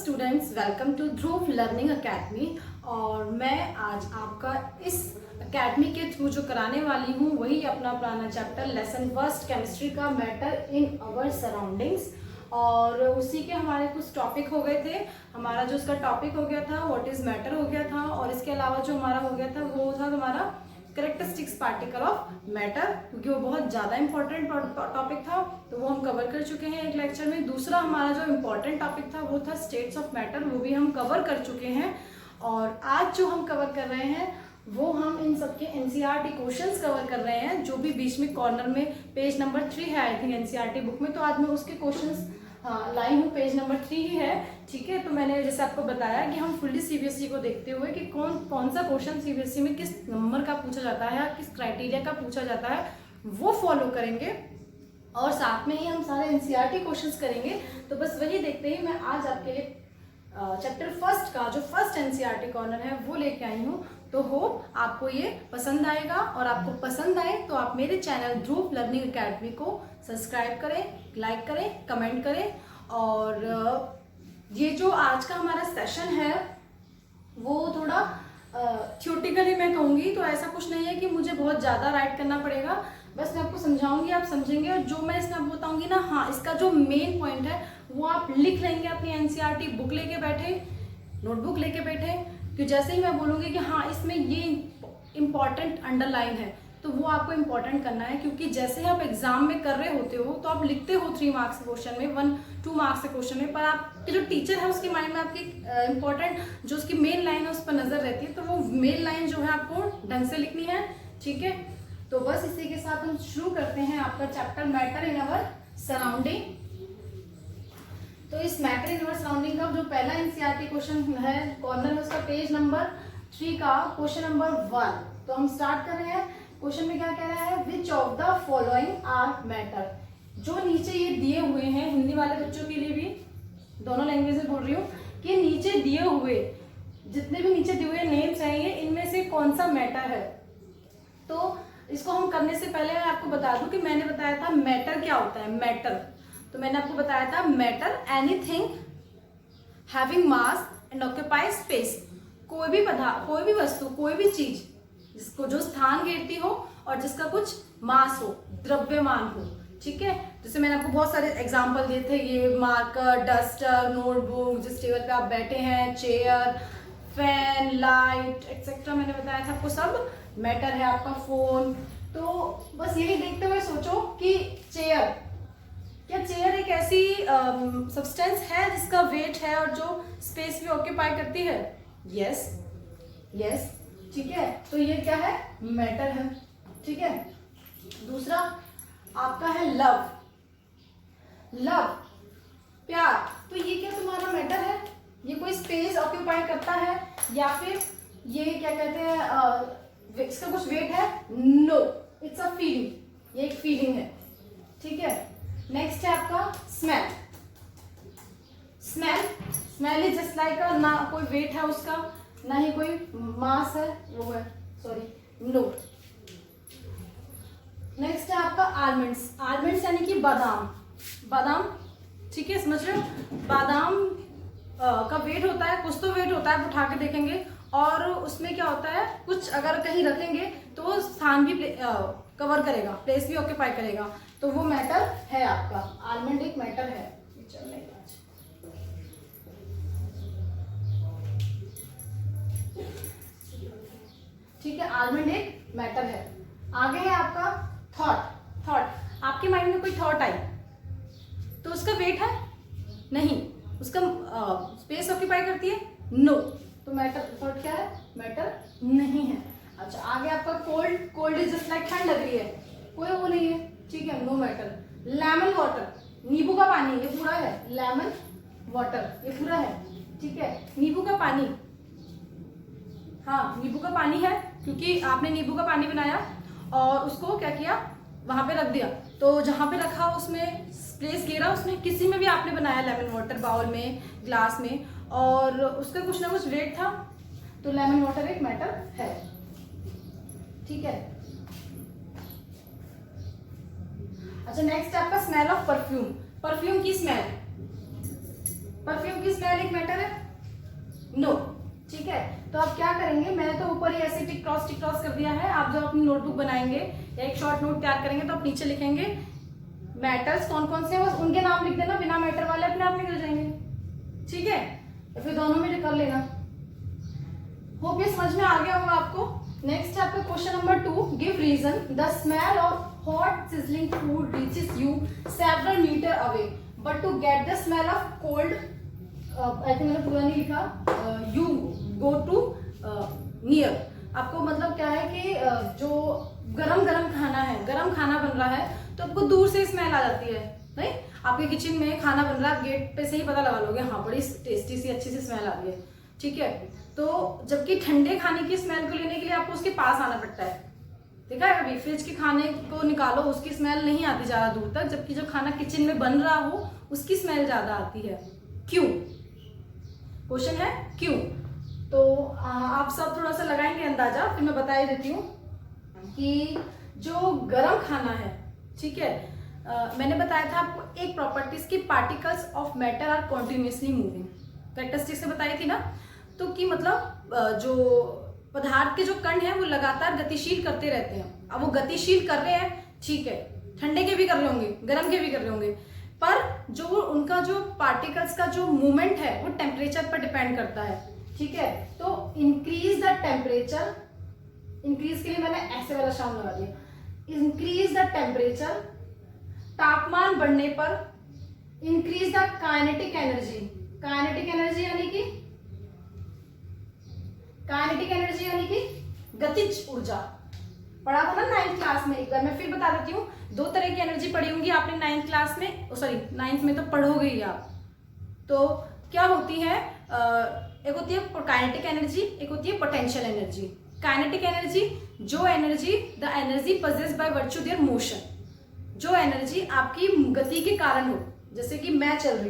Students, welcome to Dhruv learning academy. और मैं आज आपका इस अकेडमी के थ्रू जो कराने वाली हूँ वही अपना पुराना चैप्टर लेसन फर्स्ट केमिस्ट्री का मैटर इन आवर सराउंडिंग्स। और उसी के हमारे कुछ टॉपिक हो गए थे। हमारा जो उसका टॉपिक हो गया था व्हाट इज मैटर हो गया था, और इसके अलावा जो हमारा हो गया था वो था हमारा कैरेक्टरिस्टिक्स पार्टिकल ऑफ मैटर, क्योंकि वो बहुत ज़्यादा इंपॉर्टेंट टॉपिक था, तो वो हम कवर कर चुके हैं एक लेक्चर में। दूसरा हमारा जो इम्पोर्टेंट टॉपिक था वो था स्टेट्स ऑफ मैटर, वो भी हम कवर कर चुके हैं। और आज जो हम कवर कर रहे हैं वो हम इन सबके एनसीईआरटी क्वेश्चंस कवर कर रहे हैं, जो भी बीच में कॉर्नर में पेज नंबर 3 है आई थिंक एनसीईआरटी बुक में। तो आज मैं उसके क्वेश्चंस लाई हूँ, पेज नंबर 3 ही है, ठीक है। तो मैंने जैसे आपको बताया कि हम फुल्ली सीबीएसई को देखते हुए कि कौन सा क्वेश्चन सीबीएसई में किस नंबर का पूछा जाता है, किस क्राइटेरिया का पूछा जाता है, वो फॉलो करेंगे। और साथ में ही हम सारे एनसीईआरटी क्वेश्चंस करेंगे। तो बस वही देखते ही मैं आज आपके लिए चैप्टर फर्स्ट का जो फर्स्ट एनसीईआरटी कॉर्नर है वो लेके आई हूँ। तो होप आपको ये पसंद आएगा, और आपको पसंद आए तो आप मेरे चैनल ध्रुव लर्निंग अकेडमी को सब्सक्राइब करें, लाइक करें, कमेंट करें। और ये जो आज का हमारा सेशन है वो थोड़ा थ्योरेटिकली मैं कहूँगी, तो ऐसा कुछ नहीं है कि मुझे बहुत ज़्यादा राइट करना पड़ेगा। बस मैं आपको समझाऊंगी, आप समझेंगे, और जो मैं इसमें आपको बताऊंगी ना, हाँ, इसका जो मेन पॉइंट है वो आप लिख लेंगे अपनी एनसीईआरटी बुक लेके बैठे, नोटबुक लेके बैठे। कि जैसे ही मैं बोलूँगी कि हाँ इसमें ये इम्पॉर्टेंट अंडरलाइन है, तो वो आपको इम्पॉर्टेंट करना है, क्योंकि जैसे ही आप एग्जाम में कर रहे होते हो तो आप लिखते हो 3 मार्क्स के क्वेश्चन में, 1-2 मार्क्स के क्वेश्चन में, पर आपके जो टीचर है उसके माइंड में आपकी इम्पॉर्टेंट जो उसकी मेन लाइन है उस पर नजर रहती है, तो वो मेन लाइन जो है आपको ढंग से लिखनी है, ठीक है। तो बस इसी के साथ हम शुरू करते हैं आपका chapter matter in our surrounding. तो इस मैटर इन अवर सराउंडिंग का जो पहला एनसीईआरटी क्वेश्चन है कॉर्नर है उसका पेज नंबर 3 का क्वेश्चन नंबर 1। तो हम स्टार्ट कर रहे हैं। क्वेश्चन में क्या कह रहा है, which of the following are matter. जो नीचे ये दिए हुए हैं, हिंदी वाले बच्चों के लिए भी, दोनों लैंग्वेज में बोल रही हूँ, कि नीचे दिए हुए जितने भी नीचे दिए हुए नेम्स हैं ये, इनमें से कौन सा मैटर है। तो इसको हम करने से पहले मैं आपको बता दूं कि मैंने बताया था मैटर क्या होता है। मैटर तो मैंने आपको बताया था matter anything having mass and occupy space. कोई भी पदार्थ, कोई भी वस्तु, कोई भी चीज जिसको जो स्थान घेरती हो और जिसका कुछ मास हो, द्रव्यमान हो, ठीक है। जैसे मैंने आपको बहुत सारे एग्जाम्पल दिए थे, ये मार्कर, डस्टर, नोटबुक, जिस टेबल पे आप बैठे हैं, चेयर, फैन, लाइट एक्सेट्रा, मैंने बताया था आपको सब मैटर है। आपका फोन। तो बस यही देखते हुए सोचो कि चेयर, क्या चेयर एक ऐसी सब्सटेंस है जिसका वेट है और जो स्पेस भी ऑक्यूपाई करती है। यस यस, ठीक है। तो ये क्या है, मैटर है, ठीक है। दूसरा आपका है लव। लव, प्यार। तो ये क्या तुम्हारा मैटर है, ये कोई स्पेस ऑक्यूपाई करता है, या फिर ये क्या कहते हैं इसका कुछ वेट है। नो, इट्स अ फीलिंग, ये एक फीलिंग है, ठीक है। नेक्स्ट है आपका smell. Smell, smell is just like ना कोई वेट है उसका, ना ही कोई मास है, वो है, सॉरी, नो। नेक्स्ट है आपका आलमंड्स। आलमंड्स यानी कि बादाम। बादाम, ठीक है, समझ रहे हो। बादाम का वेट होता है, कुछ तो वेट होता है, आप उठा के देखेंगे, और उसमें क्या होता है, कुछ अगर कहीं रखेंगे तो वो स्थान भी कवर करेगा, प्लेस भी ऑक्यूपाई करेगा, तो वो मैटर है आपका। आलमंड एक मैटर है। ठीक है, आलमंड एक मैटर है। आगे है आपका थॉट। थॉट, आपके माइंड में कोई थॉट आई तो उसका वेट है नहीं, उसका स्पेस ऑक्यूपाई करती है, नो। तो मैटर, थॉट क्या है, मैटर नहीं है। अच्छा, आगे आपका cold. Cold is just like ठंड लग रही है, कोई वो नहीं है, ठीक है, नो मैटर। लेमन वाटर, नींबू का पानी, ये पूरा है। लेमन वाटर, ये पूरा है, ठीक है। नींबू का पानी, हाँ नींबू का पानी है, क्योंकि आपने नींबू का पानी बनाया और उसको क्या किया, वहां पे रख दिया, तो जहां पे रखा उसमें प्लेस घेरा, उसमें किसी में भी आपने बनाया लेमन वाटर, बाउल में, ग्लास में, और उसका कुछ ना कुछ वेट था, तो लेमन वाटर एक मैटर है, ठीक है। अच्छा, नेक्स्ट आपका स्मेल ऑफ परफ्यूम। परफ्यूम की स्मेल, परफ्यूम की स्मेल एक मैटर है? नो। ठीक है, तो आप क्या करेंगे, मैंने तो ऊपर ही ऐसे टिक क्रॉस कर दिया है। आप जब अपनी नोटबुक बनाएंगे या एक शॉर्ट नोट तैयार करेंगे तो आप नीचे लिखेंगे मैटर्स कौन कौन से हैं, बस उनके नाम लिख देना, बिना मैटर वाले अपने आप निकल जाएंगे। ठीक है, तो फिर दोनों में कर लेना। होप ये समझ में आ गया होगा आपको। नेक्स्ट है आपका question number 2, give reason the smell of hot sizzling food reaches you several metre away but to get the smell of cold, I think मैंने पूरा नहीं लिखा, यू गो टू नियर। आपको मतलब क्या है कि जो गरम गरम खाना है, गरम खाना बन रहा है तो आपको दूर से स्मेल आ जाती है, नहीं? आपके किचन में खाना बन रहा है, आप गेट पे से ही पता लगा लोगे, हाँ बड़ी टेस्टी सी अच्छी सी स्मेल आ रही है। ठीक है, तो जबकि ठंडे खाने की स्मेल को लेने के लिए आपको उसके पास आना पड़ता है। देखा है कभी? फ्रिज के खाने को निकालो, उसकी स्मेल नहीं आती ज्यादा दूर तक, जबकि जो खाना किचन में बन रहा हो उसकी स्मेल ज्यादा आती है। क्यों? क्वेश्चन है क्यों। तो आप सब थोड़ा सा लगाएंगे अंदाजा, फिर मैं बता ही देती हूँ कि जो गरम खाना है, ठीक है, मैंने बताया था आपको एक प्रॉपर्टीज की particles of matter are continuously moving, characteristic से बताई थी ना। तो कि मतलब जो पदार्थ के जो कण हैं वो लगातार गतिशील करते रहते हैं। अब वो गतिशील कर रहे हैं, ठीक है, ठंडे के भी कर रहे होंगे, गर्म के भी कर रहे होंगे, पर जो उनका जो पार्टिकल्स का जो मूवमेंट है वो टेम्परेचर पर डिपेंड करता है। ठीक है, तो इंक्रीज द टेम्परेचर, इंक्रीज के लिए मैंने ऐसे वाला साउंड लगा दिया, इंक्रीज द टेम्परेचर, तापमान बढ़ने पर increase the kinetic energy. Kinetic energy यानी कि गतिज ऊर्जा, पढ़ा था ना 9th क्लास में। एक बार मैं फिर बता देती हूँ, 2 तरह की एनर्जी पढ़ी होंगी आपने 9th क्लास में, सॉरी 9th में तो पढ़ोगे ही आप। तो क्या होती है, एक होती है काइनेटिक एनर्जी, एक होती है पोटेंशियल एनर्जी। काइनेटिक एनर्जी, जो energy the energy possessed by virtue there motion, जो एनर्जी आपकी गति के कारण हो, जैसे कि मैं चल रही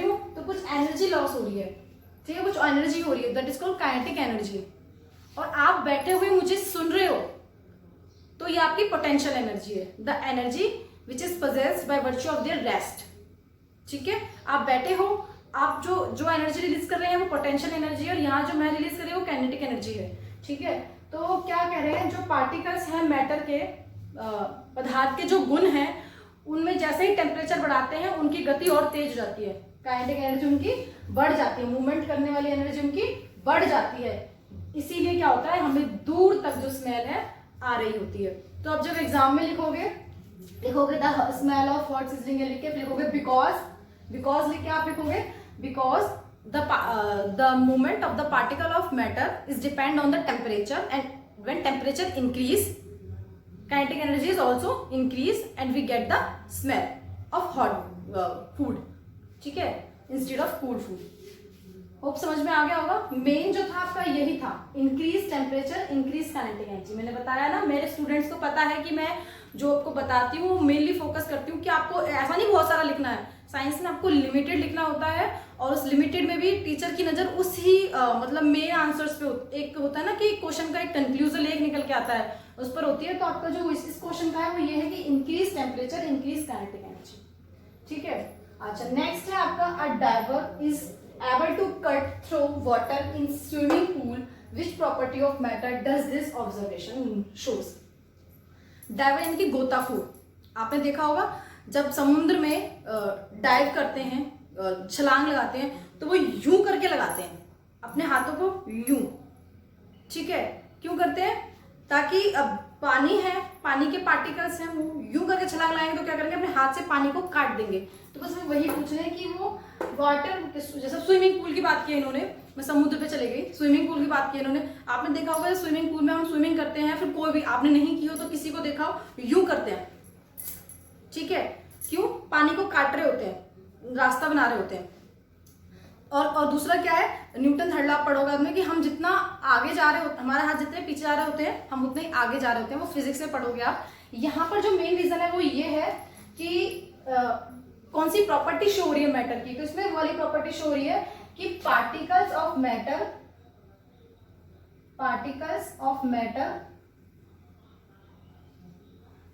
हूँ तो कुछ एनर्जी लॉस हो रही है, ठीक है, कुछ एनर्जी हो रही है, that is called kinetic energy. और आप बैठे हुए मुझे सुन रहे हो तो ये आपकी पोटेंशियल एनर्जी है, the energy which is possessed by virtue of their rest. ठीक है, आप बैठे हो, आप जो एनर्जी रिलीज कर रहे हैं वो पोटेंशियल एनर्जी है, और यहाँ जो मैं रिलीज कर रही हूँ वो काइनेटिक एनर्जी है। ठीक है, तो क्या कह रहे हैं, जो पार्टिकल्स हैं मैटर के, पदार्थ के जो गुण हैं, उनमें जैसे ही टेम्परेचर बढ़ाते हैं उनकी गति और तेज हो जाती है, काइनेटिक एनर्जी उनकी बढ़ जाती है, मूवमेंट करने वाली एनर्जी उनकी बढ़ जाती है। इसीलिए क्या होता है, हमें दूर तक जो स्मेल है आ रही होती है। तो अब जब एग्जाम में लिखोगे the smell of hot sizzling लिख के लिखोगे बिकॉज लिख के आप लिखोगे because the movement of the particle of matter is depend on the temperature, and when temperature increase kinetic energy is also increase and we get the smell of hot food, ठीक है, instead of cool food। Hope समझ में आ गया होगा। Main जो था आपका यही था, increase temperature increase kinetic energy. मैंने बताया ना, मेरे स्टूडेंट्स को पता है कि मैं जो आपको बताती हूँ मेनली फोकस करती हूँ कि आपको ऐसा नहीं बहुत सारा लिखना है, साइंस में आपको लिमिटेड लिखना होता है, और उस लिमिटेड में भी टीचर की नजर उसी मतलब मेन आंसर्स पे, एक होता है ना कि क्वेश्चन का एक कंक्लूजन एक निकल के आता है, उस पर होती है। तो आपका जो इस क्वेश्चन का है वो ये है कि increase temperature increase kinetic energy. ठीक है, अच्छा नेक्स्ट है आपका, a diver is able to cut through water in swimming pool, which property of matter does this observation shows? Diver यानी कि गोताखोर। आपने देखा होगा जब समुद्र में डाइव करते हैं, छलांग लगाते हैं, तो वो यूं करके लगाते हैं अपने हाथों को यूं। ठीक है, क्यों करते हैं? ताकि अब पानी है, पानी के पार्टिकल्स हैं, वो यूं करके छलांग लगाएंगे तो क्या करेंगे, अपने हाथ से पानी को काट देंगे। तो बस वही पूछ रहे हैं कि वो वाटर, जैसे स्विमिंग पूल की बात की इन्होंने, मैं समुद्र पे चले गई, स्विमिंग पूल की बात की इन्होंने। आपने देखा होगा स्विमिंग पूल में हम स्विमिंग करते हैं, फिर कोई भी, आपने नहीं की हो तो किसी को देखा हो, यूं करते हैं। ठीक है, क्यों? पानी को काट रहे होते हैं, रास्ता बना रहे होते हैं। और दूसरा क्या है, न्यूटन थर्ड लॉ पढ़ोगे आपने कि हम जितना आगे जा रहे होते, हमारे हाथ जितने पीछे जा रहे होते हैं हम उतने ही आगे जा रहे होते हैं, वो फिजिक्स में पढ़ोगे आप। यहाँ पर जो मेन रीजन है वो ये है कि कौन सी प्रॉपर्टी शो हो रही है मैटर की, तो इसमें वाली प्रॉपर्टी शो हो रही है कि particles of matter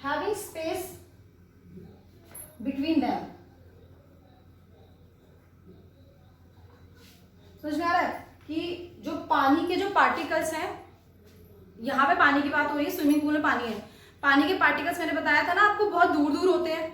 having space between them, समझ में आ रहा है कि जो पानी के जो पार्टिकल्स हैं, यहाँ पे पानी की बात हो रही है, स्विमिंग पूल में पानी है, पानी के पार्टिकल्स मैंने बताया था ना आपको बहुत दूर दूर होते हैं।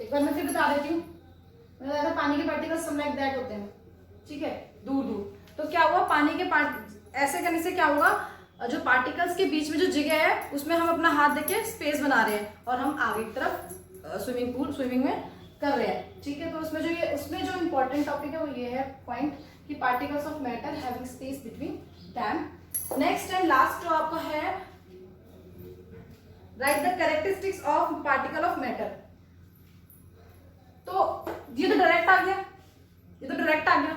एक बार मैं फिर बता देती हूँ, मैंने बताया था पानी के पार्टिकल्स सम लाइक दैट होते हैं, ठीक है, दूर दूर। तो क्या हुआ, पानी के ऐसे करने से क्या होगा, जो पार्टिकल्स के बीच में जो जगह है उसमें हम अपना हाथ देके स्पेस बना रहे हैं और हम आगे की तरफ स्विमिंग में कर रहे हैं, ठीक है। तो उसमें जो इम्पोर्टेंट टॉपिक है वो ये है पॉइंट कि particles of matter having space between them. Next and last जो आपका है, right the characteristics of particle of matter. तो ये तो डायरेक्ट आ गया,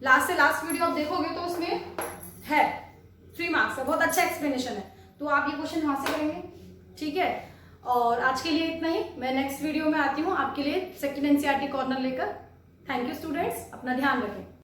लास्ट से लास्ट वीडियो आप देखोगे तो उसमें है 3 मार्क्स का बहुत अच्छा एक्सप्लेनेशन है, तो आप ये क्वेश्चन वहां से करेंगे, ठीक है। और आज के लिए इतना ही, मैं नेक्स्ट वीडियो में आती हूँ आपके लिए सेकंड एनसीईआरटी कॉर्नर लेकर। थैंक यू स्टूडेंट्स, अपना ध्यान रखें।